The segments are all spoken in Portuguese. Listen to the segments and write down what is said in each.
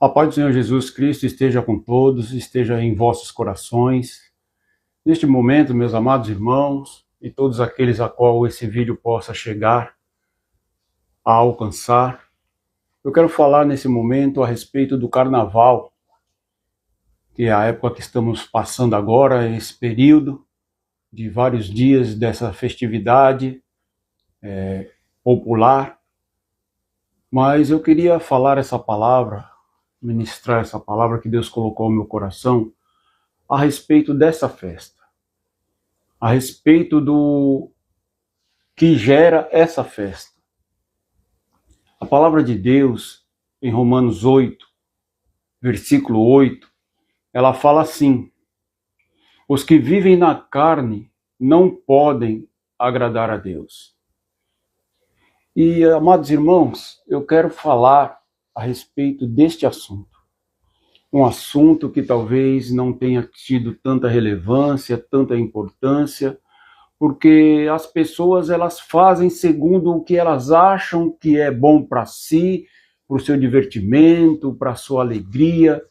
A paz do Senhor Jesus Cristo esteja com todos, esteja em vossos corações. Neste momento, meus amados irmãos, e todos aqueles a qual esse vídeo possa chegar a alcançar, eu quero falar nesse momento a respeito do Carnaval, que é a época que estamos passando agora, esse período de vários dias dessa festividade popular. Mas eu queria falar essa palavra, ministrar essa palavra que Deus colocou no meu coração, a respeito dessa festa, a respeito do que gera essa festa. A palavra de Deus, em Romanos 8, versículo 8, ela fala assim: os que vivem na carne não podem agradar a Deus. E, amados irmãos, eu quero falar a respeito deste assunto. Um assunto que talvez não tenha tido tanta relevância, tanta importância, porque as pessoas elas fazem segundo o que elas acham que é bom para si, para o seu divertimento, para a sua alegria,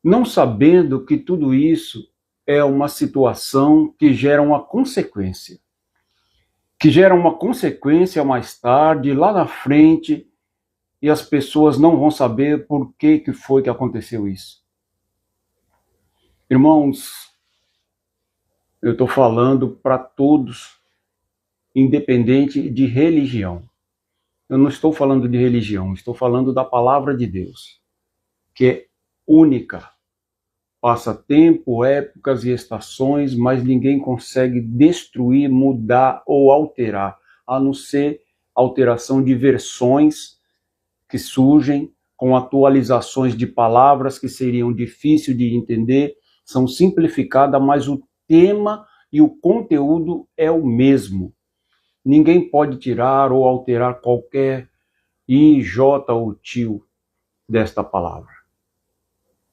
não sabendo que tudo isso é uma situação que gera uma consequência. Que gera uma consequência mais tarde, lá na frente, e as pessoas não vão saber por que foi que aconteceu isso. Irmãos, eu estou falando para todos, independente de religião. Eu não estou falando de religião, estou falando da palavra de Deus, que é única. Passa tempo, épocas e estações, mas ninguém consegue destruir, mudar ou alterar, a não ser alteração de versões que surgem com atualizações de palavras que seriam difíceis de entender, são simplificadas, mas o tema e o conteúdo é o mesmo. Ninguém pode tirar ou alterar qualquer i, j ou tio desta palavra.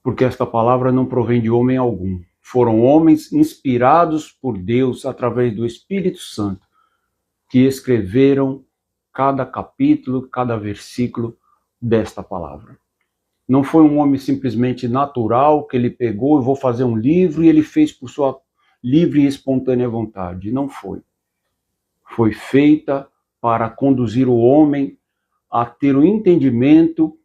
Porque esta palavra não provém de homem algum. Foram homens inspirados por Deus através do Espírito Santo que escreveram cada capítulo, cada versículo desta palavra. Não foi um homem simplesmente natural que ele pegou e vou fazer um livro e ele fez por sua livre e espontânea vontade. Não foi. Foi feita para conduzir o homem a ter o entendimento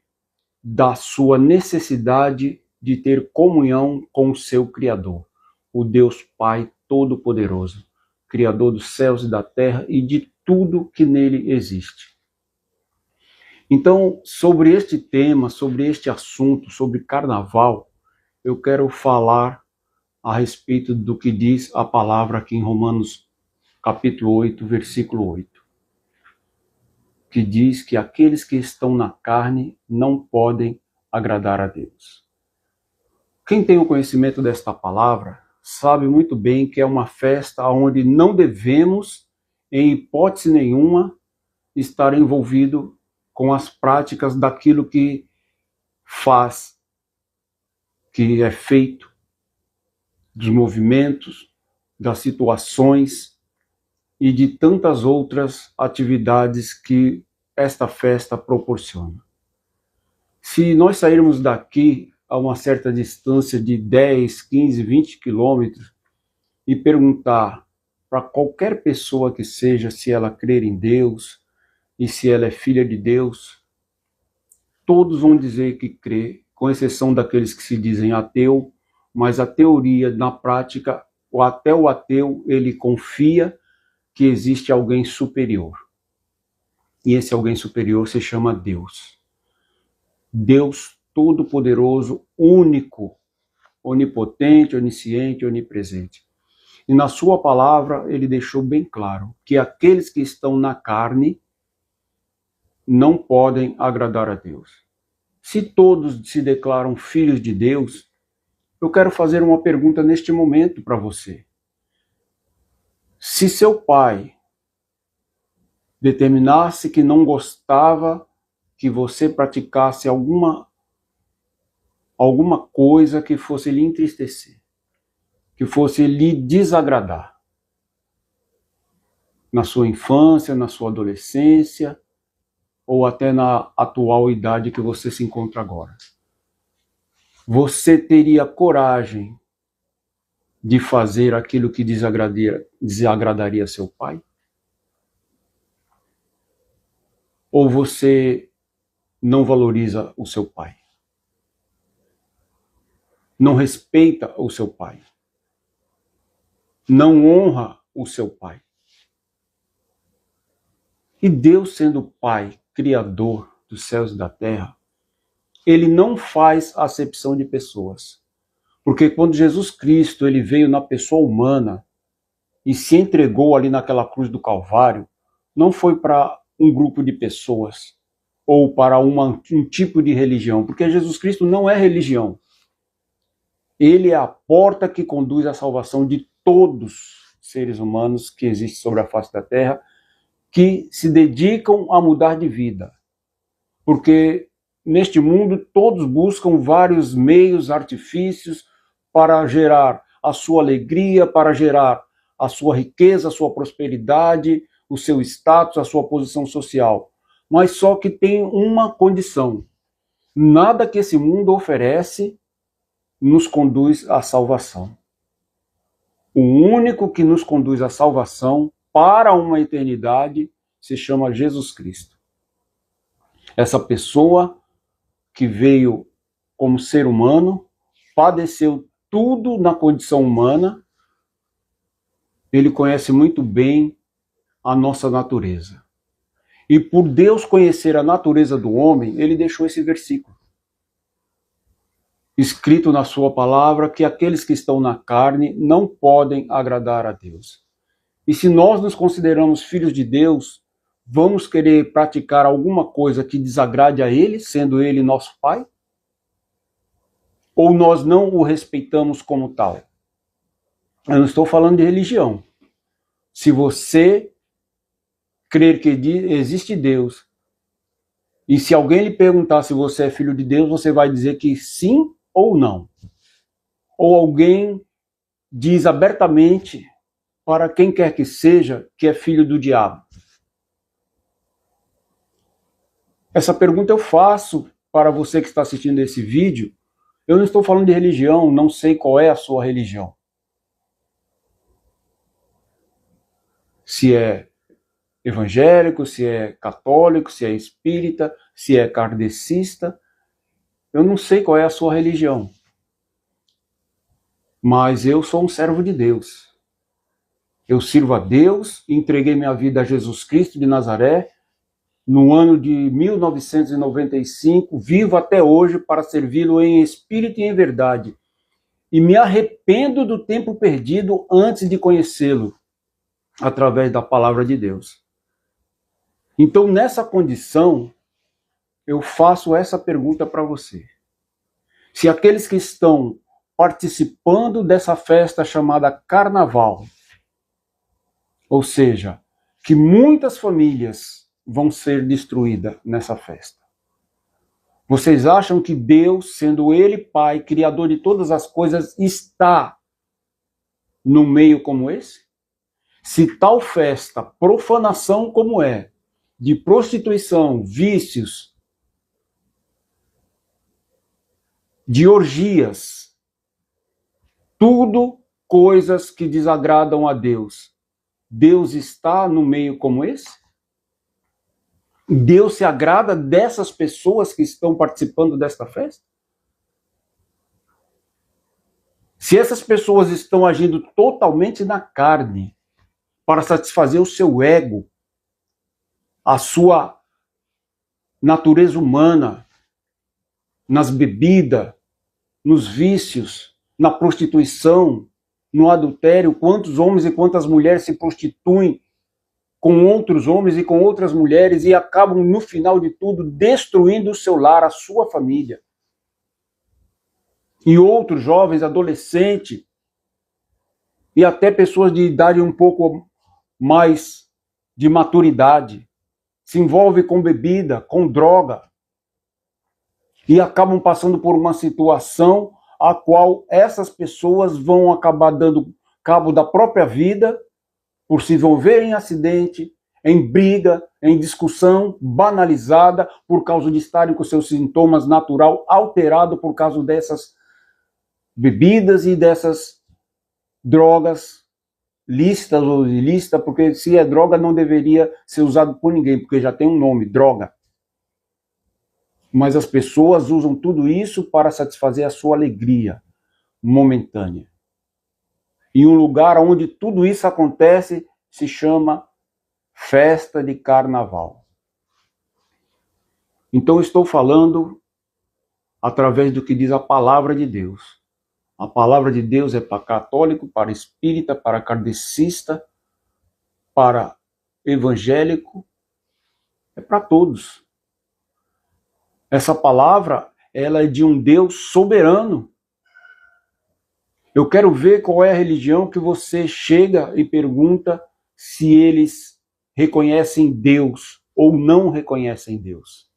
da sua necessidade de ter comunhão com o seu Criador, o Deus Pai Todo-Poderoso, Criador dos céus e da terra e de tudo que nele existe. Então, sobre este tema, sobre este assunto, sobre carnaval, eu quero falar a respeito do que diz a palavra aqui em Romanos capítulo 8, versículo 8, que diz que aqueles que estão na carne não podem agradar a Deus. Quem tem o conhecimento desta palavra sabe muito bem que é uma festa onde não devemos, em hipótese nenhuma, estar envolvido com as práticas daquilo que faz, que é feito, dos movimentos, das situações e de tantas outras atividades que esta festa proporciona. Se nós sairmos daqui a uma certa distância de 10, 15, 20 quilômetros e perguntar para qualquer pessoa que seja se ela crer em Deus e se ela é filha de Deus, todos vão dizer que crê, com exceção daqueles que se dizem ateu, mas a teoria, na prática, até o ateu, ele confia que existe alguém superior. E esse alguém superior se chama Deus. Deus Todo-Poderoso, único, onipotente, onisciente, onipresente. E na sua palavra, ele deixou bem claro que aqueles que estão na carne não podem agradar a Deus. Se todos se declaram filhos de Deus, eu quero fazer uma pergunta neste momento para você. Se seu pai determinasse que não gostava que você praticasse alguma coisa que fosse lhe entristecer, que fosse lhe desagradar, na sua infância, na sua adolescência, ou até na atual idade que você se encontra agora, você teria coragem de fazer aquilo que desagradaria seu pai? Ou você não valoriza o seu pai? Não respeita o seu pai? Não honra o seu pai? E Deus, sendo Pai, Criador dos céus e da terra, Ele não faz acepção de pessoas. Porque quando Jesus Cristo ele veio na pessoa humana e se entregou ali naquela cruz do Calvário, não foi para um grupo de pessoas ou para um tipo de religião, porque Jesus Cristo não é religião. Ele é a porta que conduz à salvação de todos os seres humanos que existem sobre a face da terra, que se dedicam a mudar de vida. Porque neste mundo todos buscam vários meios, artifícios para gerar a sua alegria, para gerar a sua riqueza, a sua prosperidade, o seu status, a sua posição social. Mas só que tem uma condição: nada que esse mundo oferece nos conduz à salvação. O único que nos conduz à salvação para uma eternidade se chama Jesus Cristo. Essa pessoa que veio como ser humano, padeceu tudo na condição humana, ele conhece muito bem a nossa natureza. E por Deus conhecer a natureza do homem, ele deixou esse versículo escrito na sua palavra, que aqueles que estão na carne não podem agradar a Deus. E se nós nos consideramos filhos de Deus, vamos querer praticar alguma coisa que desagrade a Ele, sendo Ele nosso Pai? Ou nós não o respeitamos como tal? Eu não estou falando de religião. Se você crer que existe Deus, e se alguém lhe perguntar se você é filho de Deus, você vai dizer que sim ou não. Ou alguém diz abertamente para quem quer que seja que é filho do diabo. Essa pergunta eu faço para você que está assistindo esse vídeo. Eu não estou falando de religião, não sei qual é a sua religião. Se é evangélico, se é católico, se é espírita, se é kardecista. Eu não sei qual é a sua religião. Mas eu sou um servo de Deus. Eu sirvo a Deus, entreguei minha vida a Jesus Cristo de Nazaré, no ano de 1995, vivo até hoje para servi-lo em espírito e em verdade. E me arrependo do tempo perdido antes de conhecê-lo, através da palavra de Deus. Então, nessa condição, eu faço essa pergunta para você. Se aqueles que estão participando dessa festa chamada Carnaval, ou seja, que muitas famílias vão ser destruídas nessa festa. Vocês acham que Deus, sendo Ele Pai, Criador de todas as coisas, está no meio como esse? Se tal festa, profanação como é, de prostituição, vícios, de orgias, tudo coisas que desagradam a Deus, Deus está no meio como esse? Deus se agrada dessas pessoas que estão participando desta festa? Se essas pessoas estão agindo totalmente na carne, para satisfazer o seu ego, a sua natureza humana, nas bebidas, nos vícios, na prostituição, no adultério, quantos homens e quantas mulheres se prostituem com outros homens e com outras mulheres e acabam, no final de tudo, destruindo o seu lar, a sua família. E outros jovens, adolescentes, e até pessoas de idade um pouco mais de maturidade, se envolvem com bebida, com droga, e acabam passando por uma situação a qual essas pessoas vão acabar dando cabo da própria vida, por se envolver em acidente, em briga, em discussão banalizada por causa de estarem com seus sintomas natural alterado por causa dessas bebidas e dessas drogas lícitas ou ilícitas, porque se é droga não deveria ser usado por ninguém, porque já tem um nome, droga. Mas as pessoas usam tudo isso para satisfazer a sua alegria momentânea. E um lugar onde tudo isso acontece se chama festa de carnaval. Então eu estou falando através do que diz a palavra de Deus. A palavra de Deus é para católico, para espírita, para kardecista, para evangélico, é para todos. Essa palavra, ela é de um Deus soberano. Eu quero ver qual é a religião que você chega e pergunta se eles reconhecem Deus ou não reconhecem Deus.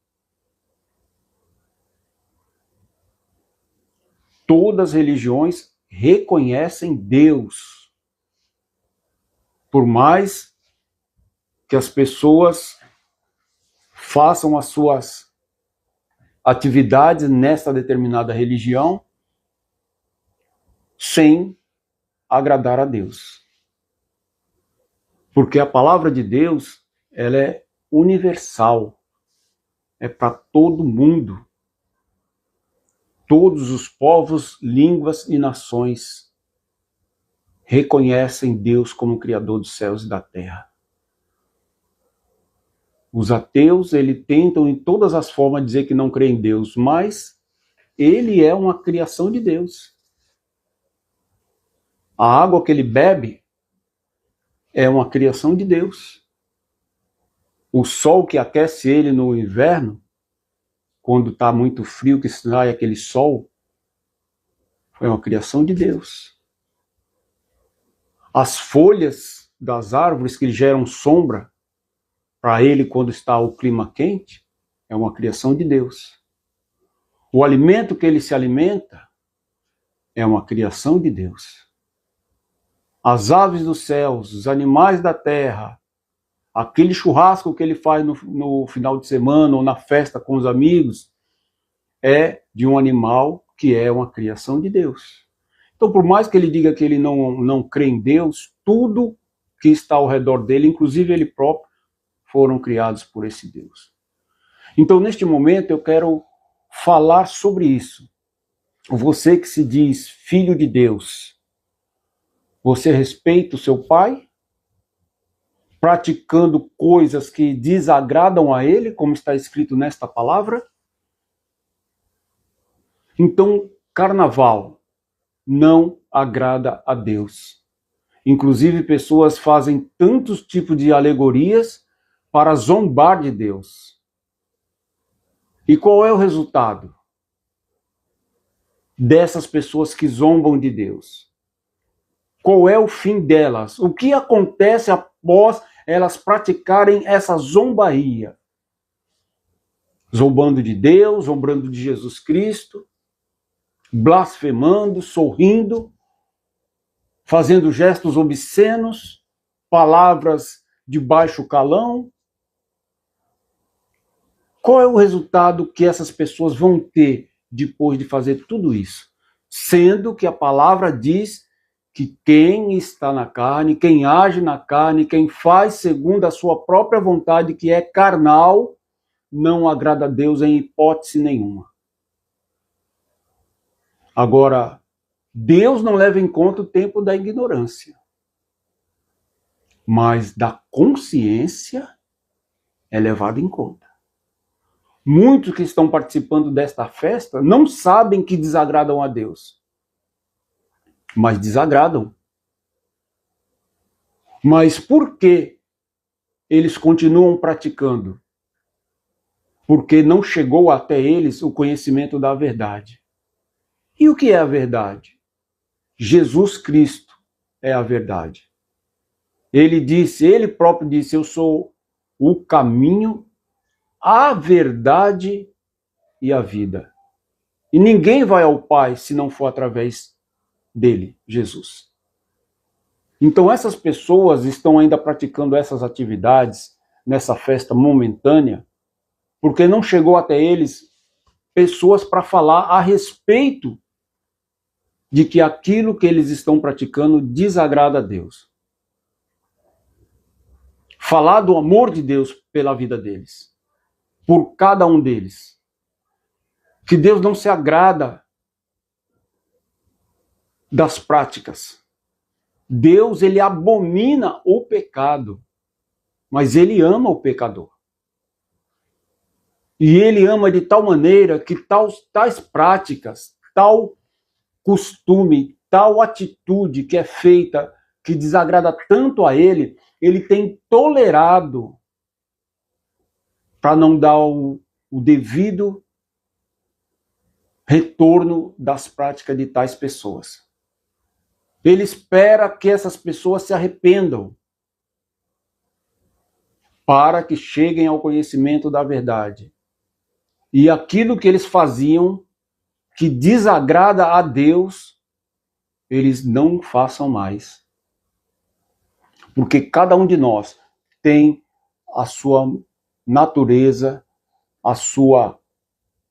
Todas as religiões reconhecem Deus. Por mais que as pessoas façam as suas atividades nessa determinada religião sem agradar a Deus. Porque a palavra de Deus, ela é universal. É para todo mundo. Todos os povos, línguas e nações reconhecem Deus como Criador dos céus e da terra. Os ateus, eles tentam em todas as formas dizer que não creem em Deus, mas ele é uma criação de Deus. A água que ele bebe é uma criação de Deus. O sol que aquece ele no inverno, quando está muito frio, que sai aquele sol, foi uma criação de Deus. As folhas das árvores que geram sombra para ele quando está o clima quente, é uma criação de Deus. O alimento que ele se alimenta é uma criação de Deus. As aves dos céus, os animais da terra, aquele churrasco que ele faz no final de semana ou na festa com os amigos, é de um animal que é uma criação de Deus. Então, por mais que ele diga que ele não crê em Deus, tudo que está ao redor dele, inclusive ele próprio, foram criados por esse Deus. Então, neste momento, eu quero falar sobre isso. Você que se diz filho de Deus, você respeita o seu pai? Praticando coisas que desagradam a ele, como está escrito nesta palavra? Então, carnaval não agrada a Deus. Inclusive, pessoas fazem tantos tipos de alegorias para zombar de Deus. E qual é o resultado dessas pessoas que zombam de Deus? Qual é o fim delas? O que acontece após elas praticarem essa zombaria? Zombando de Deus, zombando de Jesus Cristo, blasfemando, sorrindo, fazendo gestos obscenos, palavras de baixo calão. Qual é o resultado que essas pessoas vão ter depois de fazer tudo isso? Sendo que a palavra diz que quem está na carne, quem age na carne, quem faz segundo a sua própria vontade, que é carnal, não agrada a Deus em hipótese nenhuma. Agora, Deus não leva em conta o tempo da ignorância, mas da consciência é levado em conta. Muitos que estão participando desta festa não sabem que desagradam a Deus, mas desagradam. Mas por que eles continuam praticando? Porque não chegou até eles o conhecimento da verdade. E o que é a verdade? Jesus Cristo é a verdade. Ele próprio disse, eu sou o caminho, a verdade e a vida. E ninguém vai ao Pai se não for através dele, Jesus. Então essas pessoas estão ainda praticando essas atividades nessa festa momentânea, porque não chegou até eles pessoas para falar a respeito de que aquilo que eles estão praticando desagrada a Deus. Falar do amor de Deus pela vida deles, por cada um deles. Que Deus não se agrada das práticas. Deus, ele abomina o pecado, mas ele ama o pecador. E ele ama de tal maneira que tais práticas, tal costume, tal atitude que é feita, que desagrada tanto a ele tem tolerado para não dar o devido retorno das práticas de tais pessoas. Ele espera que essas pessoas se arrependam para que cheguem ao conhecimento da verdade. E aquilo que eles faziam que desagrada a Deus, eles não façam mais. Porque cada um de nós tem a sua natureza, a sua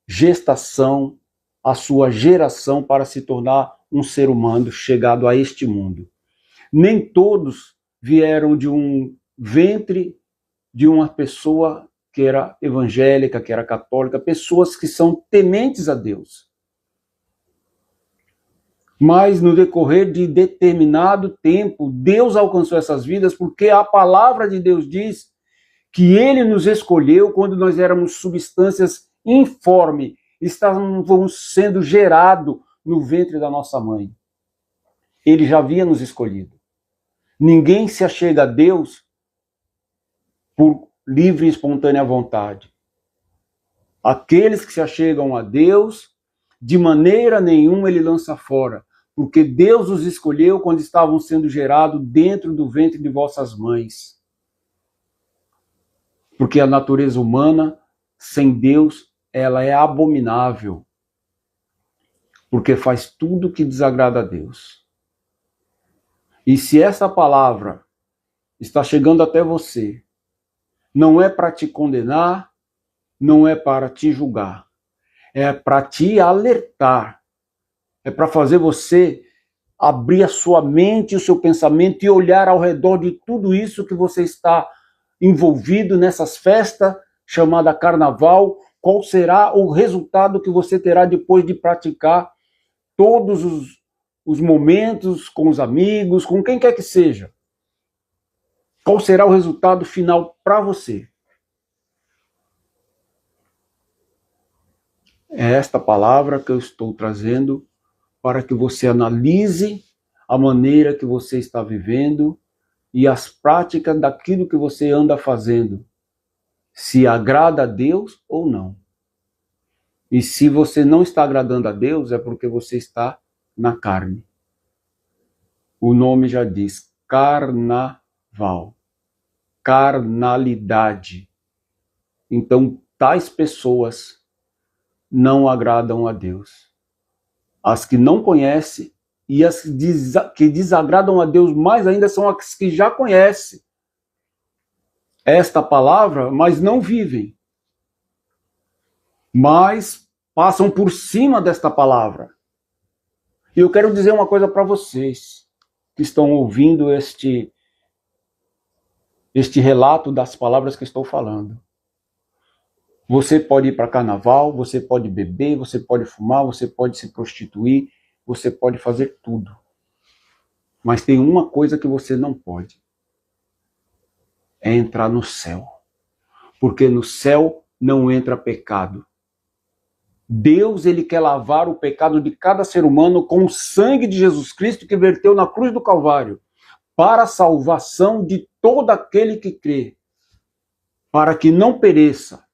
gestação, a sua geração para se tornar um ser humano chegado a este mundo. Nem todos vieram de um ventre de uma pessoa que era evangélica, que era católica, pessoas que são tementes a Deus. Mas no decorrer de determinado tempo, Deus alcançou essas vidas porque a palavra de Deus diz que Ele nos escolheu quando nós éramos substâncias informes, estávamos sendo gerados no ventre da nossa mãe. Ele já havia nos escolhido. Ninguém se achega a Deus por livre e espontânea vontade. Aqueles que se achegam a Deus, de maneira nenhuma ele lança fora, porque Deus os escolheu quando estavam sendo gerados dentro do ventre de vossas mães. Porque a natureza humana, sem Deus, ela é abominável. Porque faz tudo que desagrada a Deus. E se essa palavra está chegando até você, não é para te condenar, não é para te julgar, é para te alertar, é para fazer você abrir a sua mente, o seu pensamento e olhar ao redor de tudo isso que você está envolvido nessas festas chamada carnaval, qual será o resultado que você terá depois de praticar todos os momentos com os amigos, com quem quer que seja. Qual será o resultado final para você? É esta palavra que eu estou trazendo para que você analise a maneira que você está vivendo e as práticas daquilo que você anda fazendo. Se agrada a Deus ou não. E se você não está agradando a Deus, é porque você está na carne. O nome já diz carnaval. Carnalidade. Então, tais pessoas não agradam a Deus. As que não conhecem e as que desagradam a Deus mais ainda são as que já conhecem esta palavra, mas não vivem. Mas passam por cima desta palavra. E eu quero dizer uma coisa para vocês que estão ouvindo este relato das palavras que estou falando. Você pode ir para carnaval, você pode beber, você pode fumar, você pode se prostituir, você pode fazer tudo. Mas tem uma coisa que você não pode. É entrar no céu. Porque no céu não entra pecado. Deus, ele quer lavar o pecado de cada ser humano com o sangue de Jesus Cristo que verteu na cruz do Calvário, para a salvação de todo aquele que crê, para que não pereça,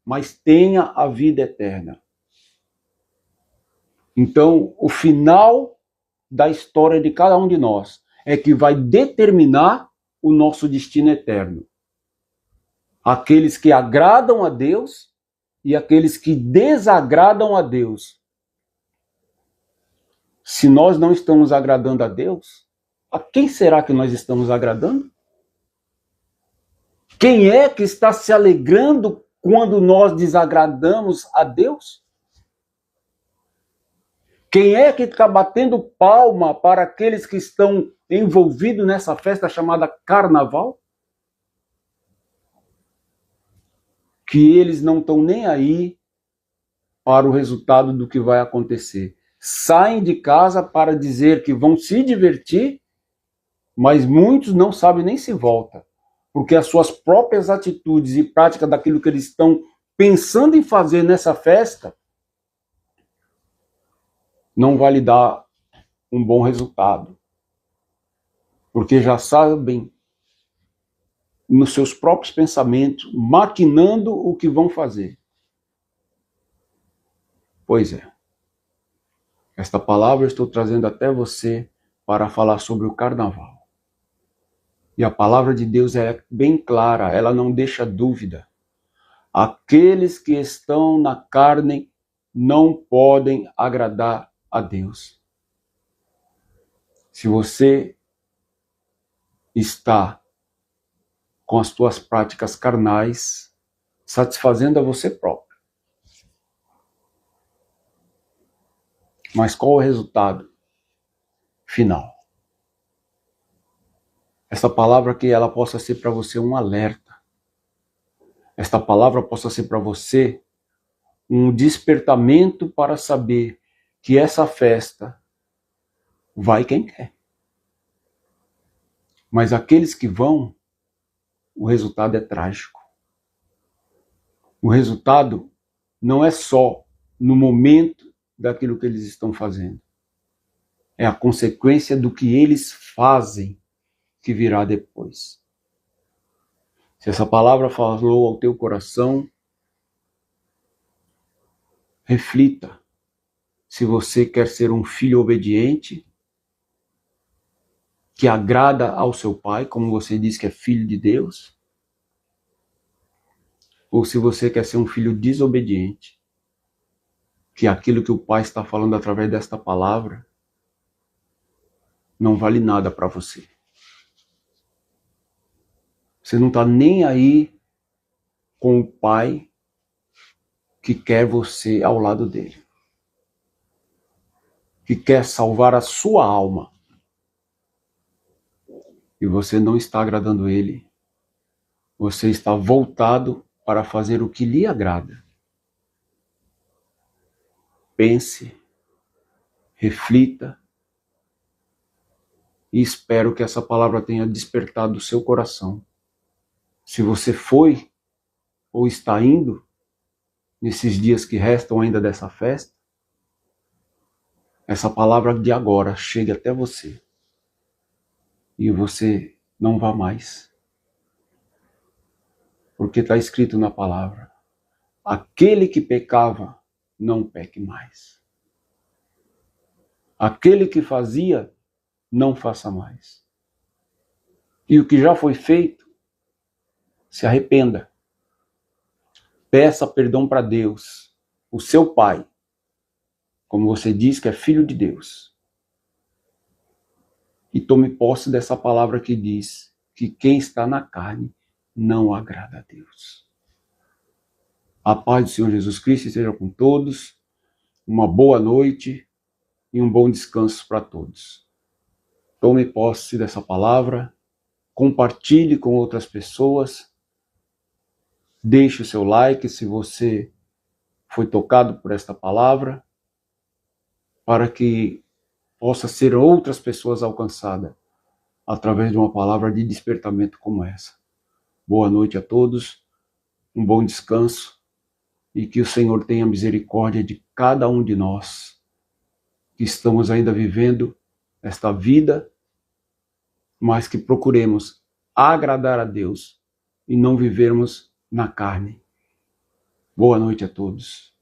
mas tenha a vida eterna. Então, o final da história de cada um de nós é que vai determinar o nosso destino eterno. Aqueles que agradam a Deus e aqueles que desagradam a Deus. Se nós não estamos agradando a Deus, a quem será que nós estamos agradando? Quem é que está se alegrando quando nós desagradamos a Deus? Quem é que está batendo palma para aqueles que estão envolvidos nessa festa chamada Carnaval? Que eles não estão nem aí para o resultado do que vai acontecer. Saem de casa para dizer que vão se divertir, mas muitos não sabem nem se volta, porque as suas próprias atitudes e prática daquilo que eles estão pensando em fazer nessa festa não vai lhe dar um bom resultado, porque já sabem nos seus próprios pensamentos, maquinando o que vão fazer. Pois é, esta palavra eu estou trazendo até você para falar sobre o carnaval. E a palavra de Deus é bem clara, ela não deixa dúvida. Aqueles que estão na carne não podem agradar a Deus. Se você está com as tuas práticas carnais, satisfazendo a você próprio. Mas qual o resultado final? Essa palavra que ela possa ser para você um alerta. Esta palavra possa ser para você um despertamento para saber que essa festa vai quem quer. Mas aqueles que vão, o resultado é trágico. O resultado não é só no momento daquilo que eles estão fazendo. É a consequência do que eles fazem que virá depois. Se essa palavra falou ao teu coração, reflita se você quer ser um filho obediente, que agrada ao seu pai, como você diz que é filho de Deus, ou se você quer ser um filho desobediente, que aquilo que o pai está falando através desta palavra não vale nada para você. Você não está nem aí com o pai que quer você ao lado dele, que quer salvar a sua alma. E você não está agradando ele. Você está voltado para fazer o que lhe agrada. Pense, reflita e espero que essa palavra tenha despertado o seu coração. Se você foi ou está indo nesses dias que restam ainda dessa festa, essa palavra de agora chegue até você e você não vá mais. Porque está escrito na palavra, aquele que pecava, não peque mais. Aquele que fazia, não faça mais. E o que já foi feito, se arrependa. Peça perdão para Deus, o seu Pai, como você diz que é filho de Deus. E tome posse dessa palavra que diz que quem está na carne não agrada a Deus. A paz do Senhor Jesus Cristo esteja com todos. Uma boa noite e um bom descanso para todos. Tome posse dessa palavra, compartilhe com outras pessoas, deixe o seu like se você foi tocado por esta palavra, para que possa ser outras pessoas alcançadas através de uma palavra de despertamento como essa. Boa noite a todos, um bom descanso e que o Senhor tenha misericórdia de cada um de nós que estamos ainda vivendo esta vida, mas que procuremos agradar a Deus e não vivermos na carne. Boa noite a todos.